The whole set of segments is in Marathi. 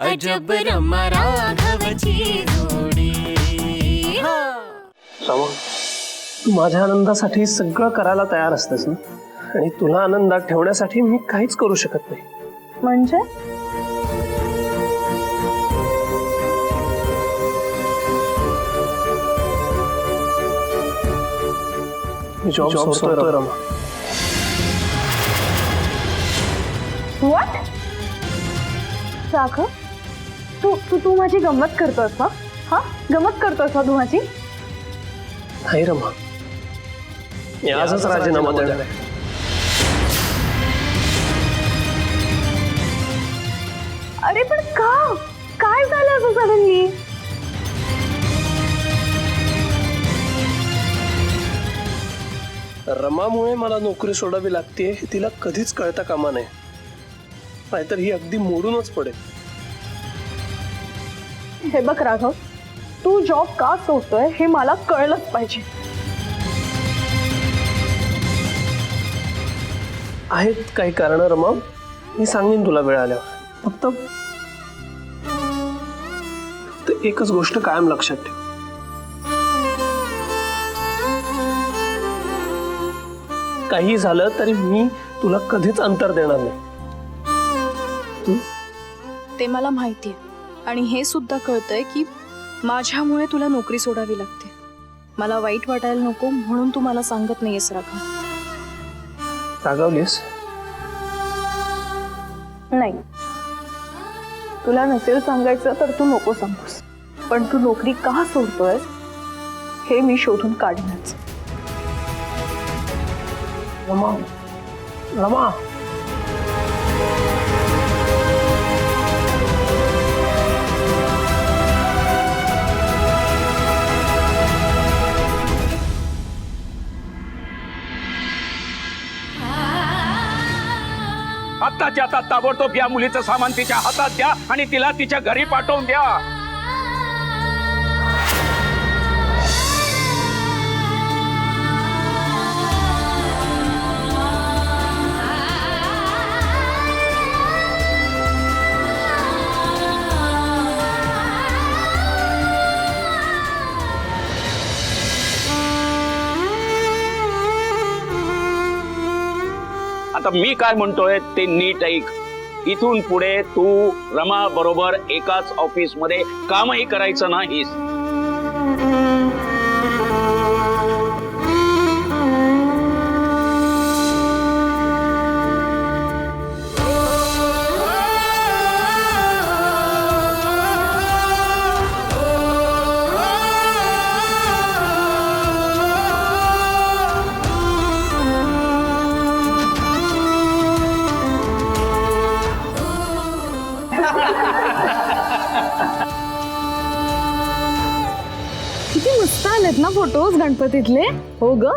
अजब रमा राघवची जोडी। रमा, तू माझ्या आनंदासाठी सगळं करायला तयार असतेस ना, आणि तुला आनंदात ठेवण्यासाठी मी काहीच करू शकत नाही। म्हणजे मी जॉब सोडतोय रमा। व्हॉट? राघव, तू तू तू माझी गंमत करतोस का? हा, गंमत करतोस का तू माझी? नाही रमा, मी आजच राजीनामा देणार आहे। अरे पण का? काय झालं असं सडनली? रमामुळे मला नोकरी सोडावी लागते हे तिला कधीच कळता कामा नये, नाहीतर ही अगदी मोडूनच पडेल। हे बघ राघव, तू जॉब का सोडतोय हे मला कळलंच पाहिजे। आहेत काही कारण रमा, मी सांगेन तुला वेळ आल्यावर। फक्त एकच गोष्ट कायम लक्षात ठेव, काही झालं तरी मी तुला कधीच अंतर देणार नाही। ते मला माहितीये, आणि हे सुद्धा कळतंय की माझ्यामुळे तुला नोकरी सोडावी लागते। मला वाईट वाटायला नको म्हणून तू मला सांगत नाहीयेस राघव। रागावलीस? नाही, तुला नसेल सांगायचं तर तू नको सांगूस, पण तू नोकरी का सोडतोयस हे मी शोधून काढणार। रमा, रमा, आत्ताच्या आता ताबडतोब या मुलीचं सामान तिच्या हातात द्या आणि तिला तिच्या घरी पाठवून द्या। आता मी काय म्हणतोय ते नीट ऐक। इथून पुढे तू रमा बरोबर एकाच ऑफिस मध्ये कामही करायचं नाहीस। किती मस्त आलेत ना फोटोज गणपतीतले। हो ग,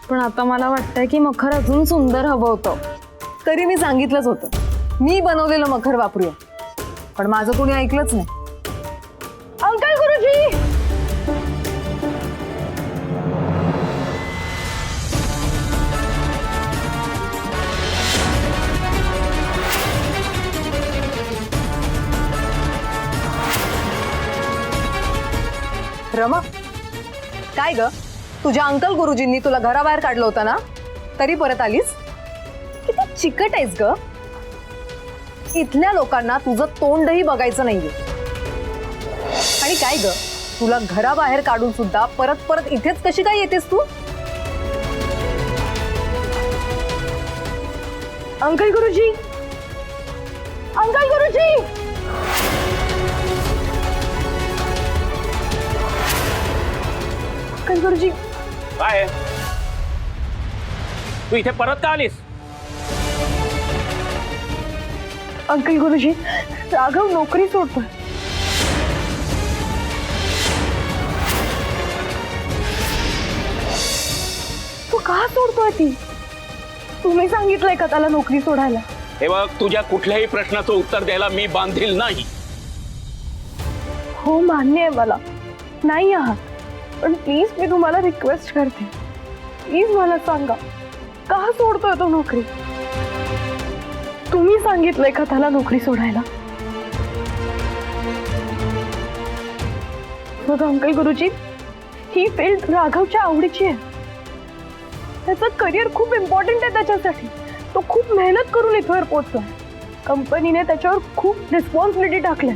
पण आता मला वाटतंय की मखर अजून सुंदर हवं होतं। तरी मी सांगितलंच होतं मी बनवलेलं मखर वापरूया, पण माझं कोणी ऐकलंच नाही। अंकल गुरुजी, रमा, काय ग, तुझ्या अंकल गुरुजींनी तुला घराबाहेर काढलं होतं ना, तरी परत आलीस? किती चिकट आहेस ग। इथल्या लोकांना तुझं तोंडही बघायचं नाहीये। आणि काय ग, तुला घराबाहेर काढून सुद्धा परत परत इथेच कशी काय येतेस तू? अंकल गुरुजी, अंकल गुरुजी, अंकल गुरुजी। काय तू इथे परत का आलीस? अंकल गुरुजी, राघव नोकरी सोडतोय। तू का सोडतोय ती? तुम्ही सांगितलंय का त्याला नोकरी सोडायला? हे बघ, तुझ्या कुठल्याही प्रश्नाचं उत्तर द्यायला मी बांधील नाही। हो, मान्य आहे मला, नाही आहात, पण प्लीज मी तुम्हाला रिक्वेस्ट करते, प्लीज मला सांगा का सोडतोय तो नोकरी? तुम्ही सांगितलंय का त्याला नोकरी सोडायला? मग अंकल गुरुजी, ही फील्ड राघवच्या आवडीची आहे. त्याचं करिअर खूप इम्पॉर्टंट आहे त्याच्यासाठी. तो खूप मेहनत करून इथवर पोहोचलाय. कंपनीने त्याच्यावर खूप रिस्पॉन्सिबिलिटी टाकल्या.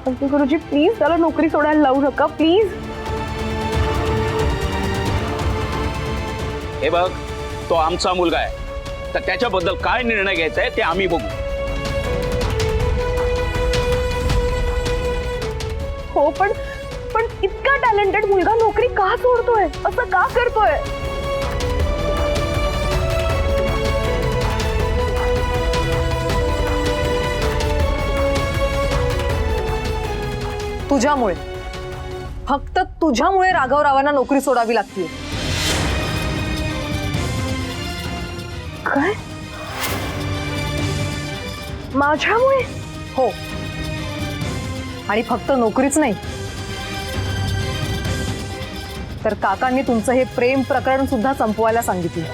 अंकल गुरुजी, प्लीज त्याला नोकरी सोडायला लावू नका, प्लीज. हे बघ, तो आमचा मुलगा आहे, तर त्याच्याबद्दल काय निर्णय घ्यायचा आहे ते आम्ही बघू. हो, पण इतका टॅलेंटेड मुलगा नोकरी का सोडतोय? असं का करतोय? तुझ्यामुळे, फक्त तुझ्यामुळे राघवरावांना नोकरी सोडावी लागते. काय? माझ्यामुळे? हो, आणि फक्त नोकरीच नाही, तर काकांनी तुमचं हे प्रेम प्रकरण सुद्धा संपवायला सांगितलं.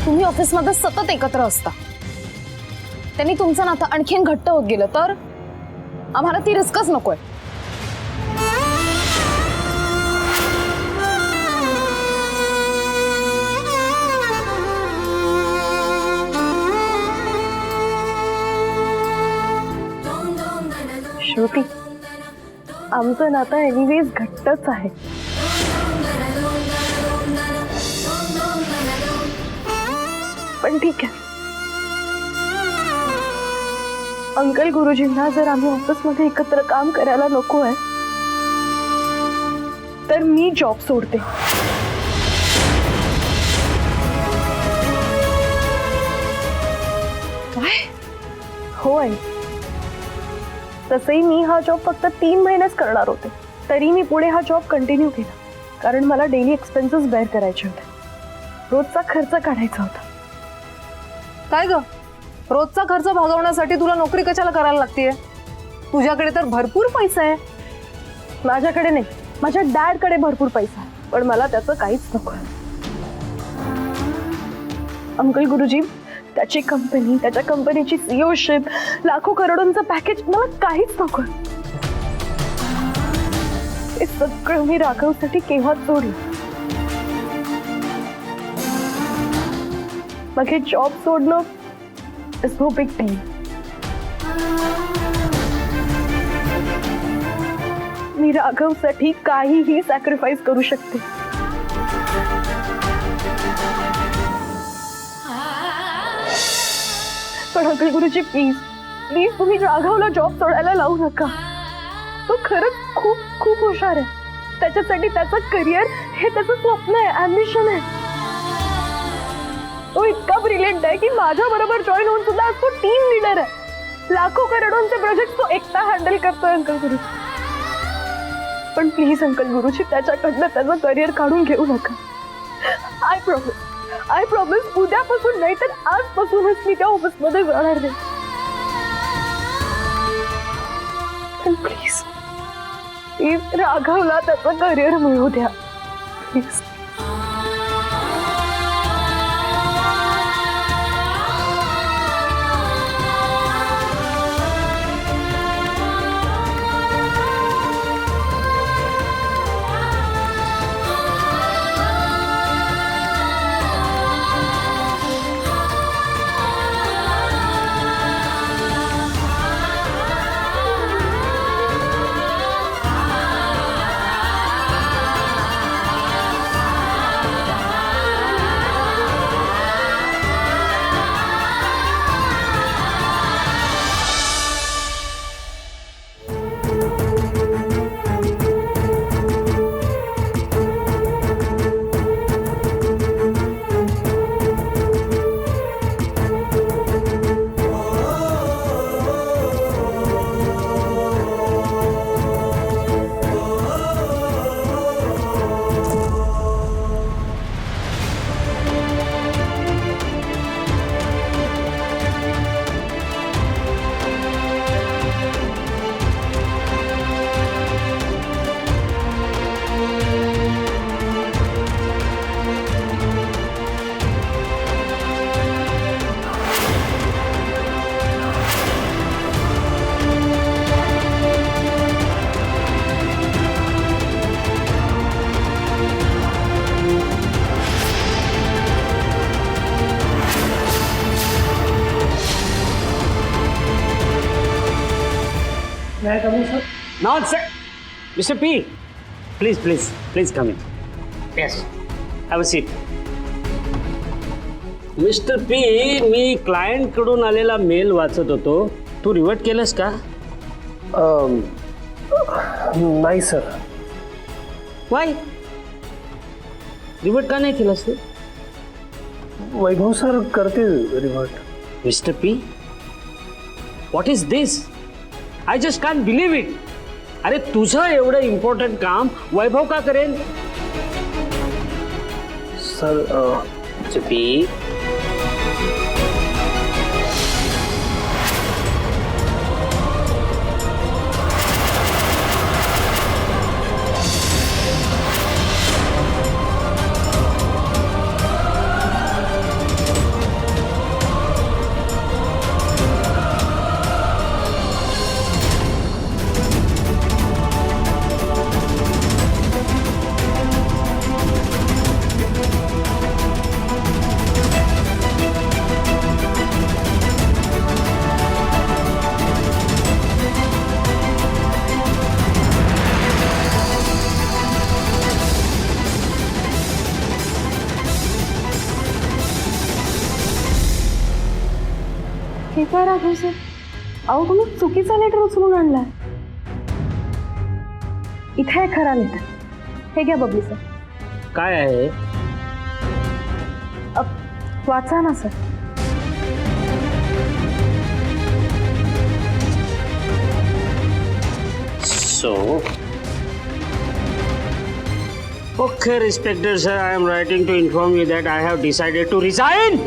तुम्ही ऑफिसमध्ये सतत एकत्र असता. त्यांनी तुमचं नातं आणखीन घट्ट होत गेलं तर आम्हाला ती रिस्कच नकोय. श्रुती, आमचं नातं एनिवेज घट्टच आहे. पण ठीक आहे, अंकल गुरुजींना जर आम्ही ऑफिसमध्ये एकत्र काम करायला नको आहे तर मी जॉब सोडते. काय? हो आहे. तसंही मी हा जॉब फक्त 3 महिनेच करणार होते, तरी मी पुढे हा जॉब कंटिन्यू केला, कारण मला डेली एक्सपेन्सेस बेअर करायचे होते. रोजचा खर्च काढायचा होता. काय ग, रोजचा खर्च भागवण्यासाठी तुला नोकरी कशाला करायला लागतीये? तुझ्याकडे तर भरपूर पैसा आहे. माझ्याकडे नाही, माझ्या डॅडकडे भरपूर पैसा आहे, पण मला त्याचं काहीच नको. अंकल गुरुजी, त्याची कंपनी, त्याच्या कंपनीची सीईओशिप, लाखो करोडोंचं पॅकेज, मला काहीच नको. हे सगळं मी राघवसाठी केव्हा सोडलं. मग हे जॉब सोडणं इज नो बिग डील. मी राघवसाठी काहीही सॅक्रिफाईस करू शकते. पण अंकल गुरुजी, प्लीज प्लीज तुम्ही राघवला जॉब सोडायला लावू नका. तो खरंच खूप खूप हुशार आहे. त्याच्यासाठी त्याचं करिअर हे त्याचं स्वप्न आहे, ॲम्बिशन आहे. तो इतका ब्रिलियंट आहे की माझ्या बरोबर जॉईन होऊन सुद्धा आज तो टीम लीडर आहे. लाखो करोडोंचे प्रोजेक्ट तो एकटा हँडल करतोय. अंकल गुरुजी, पण प्लीज अंकल गुरुजी, त्याच्याकडनं त्याचं करिअर काढून घेऊ नका. आय प्रॉमिस उद्यापासून नाही तर आजपासूनच मी त्या ऑफिसमध्ये जाणार नाही. प्लीज प्लीज राघवला त्याचं करिअर मिळू द्या, please. Nonsense! Mr. P, please come in. Yes, have a seat. Mister P, me client कडून आलेला मेल वाचत होतो. तू रिवर्ट केलंस का? नाही सर. वाय रिवर्ट का नाही केलंस तू? वैभव सर करतील revert. Mister P, what is this? I just can't believe it. अरे तुझं एवढं इम्पॉर्टंट काम वैभव का करेल? सर मिस्टर पी, हे काय राघव सर? अहो तुम्ही चुकीचा लेटर उचलून आणलाय. इथे आहे खरा लेटर. हे घ्या बबली सर. काय आहे? वाचा ना sir. So, okay, respected sir, I am writing to inform you that I have decided to resign.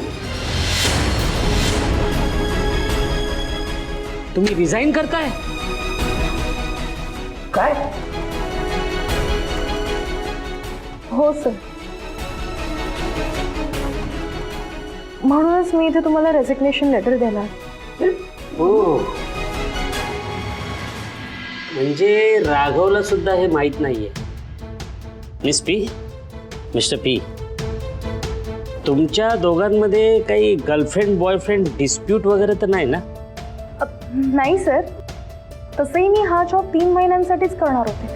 तुम्ही रिझाईन करताय? काय? हो सर. म्हणूनच मी इथे तुम्हाला रेसिग्नेशन लेटर देणार. हो, म्हणजे राघवला सुद्धा हे माहित नाहीये. मिस पी, मिस्टर पी, तुमच्या दोघांमध्ये काही गर्लफ्रेंड बॉयफ्रेंड डिस्प्यूट वगैरे तर नाही ना? नाही सर, तसंही मी हा जॉब 3 महिन्यांसाठीच करणार होते.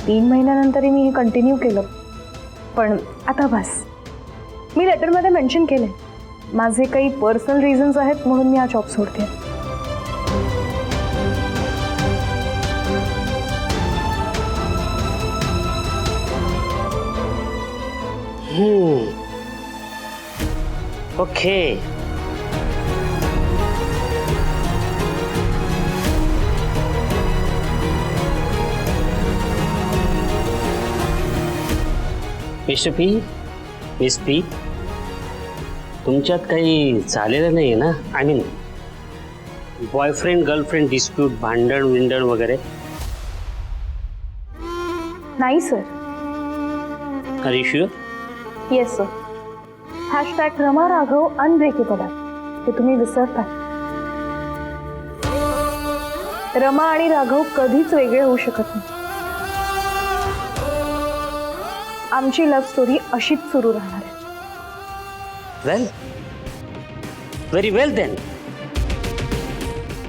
3 महिन्यानंतरही मी हे कंटिन्यू केलं. पण आता बस. मी लेटरमध्ये मेन्शन केलंय माझे काही पर्सनल रिझन्स आहेत म्हणून मी हा जॉब सोडते. Okay. Mister P, miss P, तुमच्यात काही झालेलं नाही ना? I mean boyfriend girlfriend dispute, भांडण विंडण वगैरे? नाही sir. Are you sure? Yes sir. Hashtag Rama Raghav unbreakable आहे हे तुम्ही विसरता. रमा आणि राघव कधीच वेगळे होऊ शकत नाही. आमची लव्ह स्टोरी अशीच सुरू राहणार आहे. Well, very well then.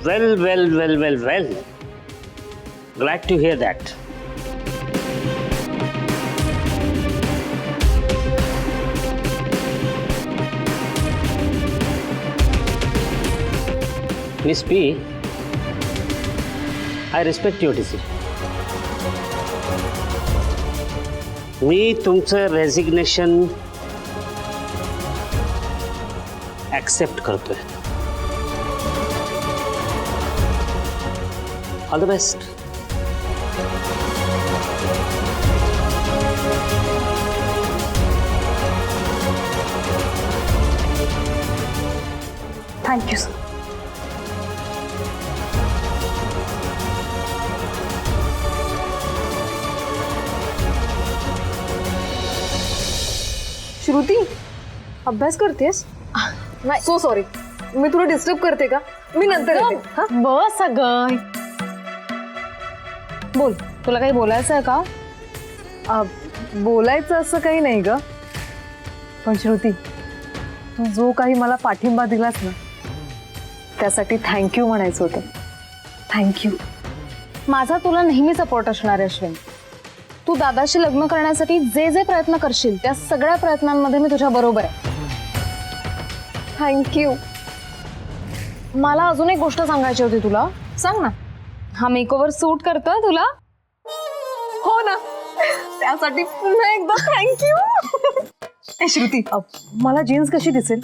Well well well well well, glad to hear that. Miss P, I respect your decision. मी तुमचं रेजिग्नेशन ॲक्सेप्ट करतोय. All the best. Thank you sir. Shruti, अभ्यास करतेस? नाही, सो सॉरी. मी तुला डिस्टर्ब करते का? मी नंतर येते. हा? बस अगं. बोल, तुला काही बोलायचं आहे का? बोलायचं असं काही नाही ग. पण श्रुती, तू जो काही मला पाठिंबा दिलास ना त्यासाठी थँक्यू म्हणायचं होतं. थँक्यू. माझा तुला नेहमी सपोर्ट असणार आहे अश्विन. तू दादाशी लग्न करण्यासाठी जे जे प्रयत्न करशील त्या सगळ्या प्रयत्नांमध्ये मी तुझ्या बरोबर आहे. थँक्यू. मला अजून एक गोष्ट सांगायची होती तुला. सांग ना. हा मेकओव्हर सूट करतोय तुला? हो ना, त्यासाठी पुन्हा एकदा थँक्यू. श्रुती, मला जीन्स कशी दिसेल?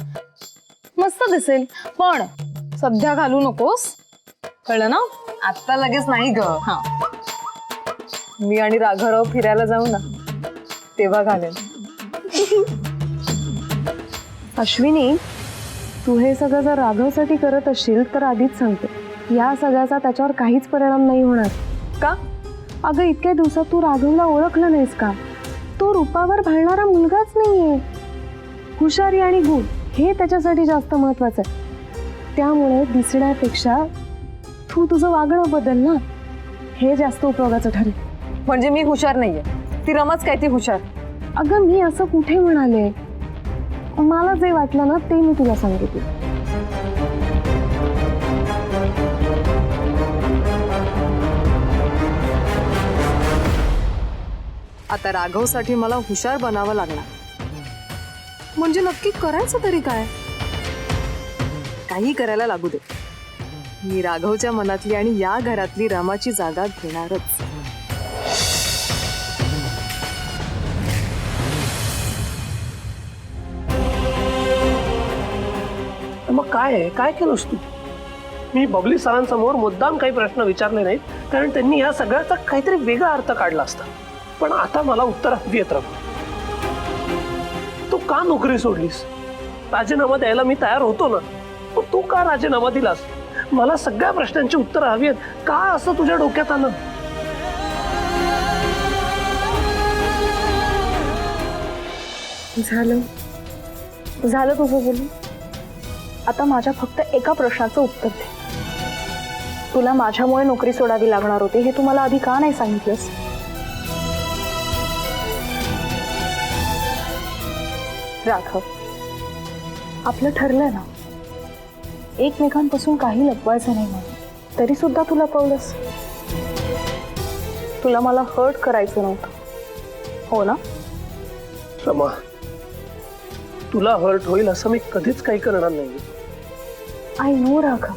मस्त दिसेल, पण सध्या घालू नकोस, कळलं ना? आता लगेच नाही ग. हा. मी आणि राघवराव फिरायला जाऊ ना, तेव्हा घालेन. अश्विनी, तू हे सगळं जर राघवसाठी करत असशील तर आधीच सांगते, या सगळ्याचा त्याच्यावर काहीच परिणाम नाही होणार. का? अगं, इतक्या दिवसात तू राघवला ओळखलं नाहीस का? तो रूपावर भाळणारा मुलगाच नाहीये. हुशारी आणि गुण हे त्याच्यासाठी जास्त महत्वाचं आहे. त्यामुळे दिसण्यापेक्षा तू तुझं वागणं बदल ना, हे जास्त उपयोगाचं ठरेल. म्हणजे मी हुशार नाहीये, ती रमाच काय ती हुशार? अगं, मी असं कुठे म्हणाले? मला जे वाटलं ना ते मी तुला सांगितलं. आता राघवसाठी मला हुशार बनावं लागणार. म्हणजे नक्की करायचं तरी काय? काही करायला लागू दे, मी राघवच्या मनातली आणि या घरातली रमाची जागा घेणारच. मग काय आहे, काय केलंस तू? मी बबली सरांसमोर मुद्दाम काही प्रश्न विचारले नाहीत, कारण त्यांनी या सगळ्याचा काहीतरी वेगळा अर्थ काढला असता. पण आता मला उत्तर हवी आहेत रमा. तू का नोकरी सोडलीस? राजीनामा द्यायला मी तयार होतो ना, पण तू का राजीनामा दिलास? मला सगळ्या प्रश्नांची उत्तरं हवी आहेत. का असं तुझ्या डोक्यात आलं? झालं तुझं बोलून. आता माझ्या फक्त एका प्रश्नाचं उत्तर दे. तुला माझ्यामुळे नोकरी सोडावी लागणार होती हे तू मला आधी का नाही सांगितलंस? राघव, आपलं ठरलं ना, एकमेकांपासून काही लपवायचं नाही म्हणून, तरी सुद्धा तू लपवलंस. तुला मला हर्ट करायचं नव्हतं, हो ना? रमा, तुला हर्ट होईल असं मी कधीच काही करणार नाही. आय नो राघव,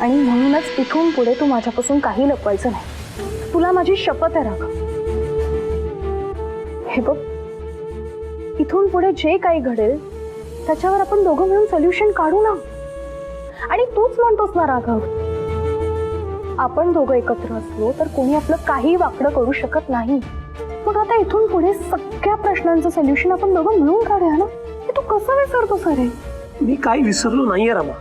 आणि म्हणूनच इथून पुढे तू माझ्यापासून काही लपवायचं नाही. तुला माझी शपथ आहे राघव. हे बघ, इथून पुढे जे काही घडेल त्याच्यावर आपण दोघं मिळून सोल्युशन काढू ना. आणि तूच म्हणतोस ना राघव, आपण दोघं एकत्र असलो तर कोणी आपलं काही वाकडं करू शकत नाही. मग आता इथून पुढे सगळ्या प्रश्नांचं सोल्युशन आपण दोघं मिळून काढूया ना. हे तू कसं विसरतोस अरे? मी काही विसरलो नाहीये रमा,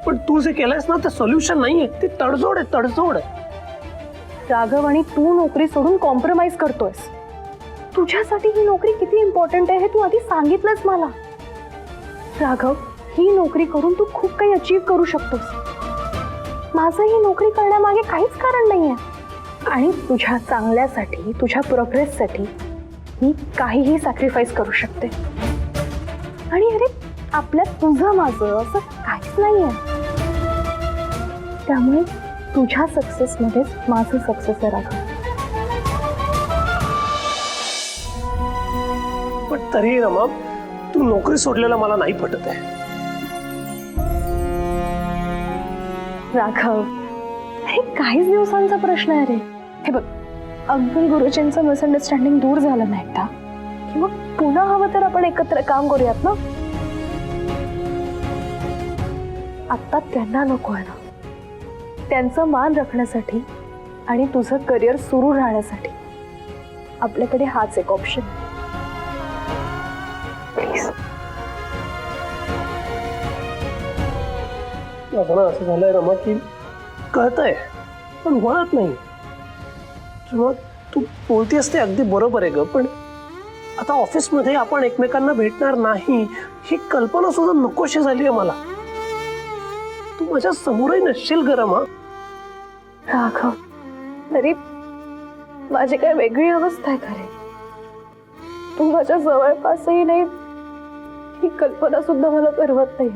पण तू जे केलंयस ना ते सोल्युशन नाहीये, ते तडजोड आहे, तडजोड आहे. राघव, आणि तू नोकरी सोडून कॉम्प्रोमाइज करतोयस. तुझ्यासाठी ही नोकरी किती इम्पॉर्टंट आहे हे तू आधी सांगितलंस मला. राघव, ही नोकरी करून तू खूप काही अचीव करू शकतोस. माझं ही नोकरी करण्यामागे काहीच कारण नाहीये. आणि तुझ्या चांगल्यासाठी, तुझ्या प्रोग्रेससाठी मी काहीही सॅक्रिफाईस करू शकते. आणि अरे, आपल्यात तुझं माझं असं काहीच नाहीये. त्यामुळे तुझ्या सक्सेसमध्येच माझं सक्सेस आहे राघव. पण तरी रमा, तू नोकरी सोडलेला मला नाही पटत आहे. राघव, हे काहीच दिवसांचा प्रश्न आहे रे. हे बघ, अंकल गुरुजींचं मिसअंडरस्टँडिंग दूर झालं नाही का, किंवा पुन्हा हवं तर आपण एकत्र काम करूयात ना. आता त्यांना नको आहे ना. त्यांचा मान राखण्यासाठी आणि तुझं करिअर सुरू राहण्यासाठी आपल्याकडे हाच एक ऑप्शन. प्लीज. असं झालंय रमा की कळतंय पण वळत नाही. जेव्हा तू बोलतेस ते अगदी बरोबर आहे ग, पण आता ऑफिसमध्ये आपण एकमेकांना भेटणार नाही ही कल्पना सुद्धा नकोशी झाली आहे मला. तू माझ्या समोरही नसशील ग रमा. राघव, तरी माझी काय वेगळी अवस्था आहे खरे. तू माझ्या जवळपासही नाही ही कल्पना सुद्धा मला करवत नाही.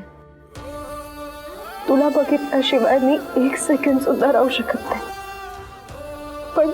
तुला बघितल्याशिवाय मी एक सेकंड सुद्धा राहू शकत नाही. पण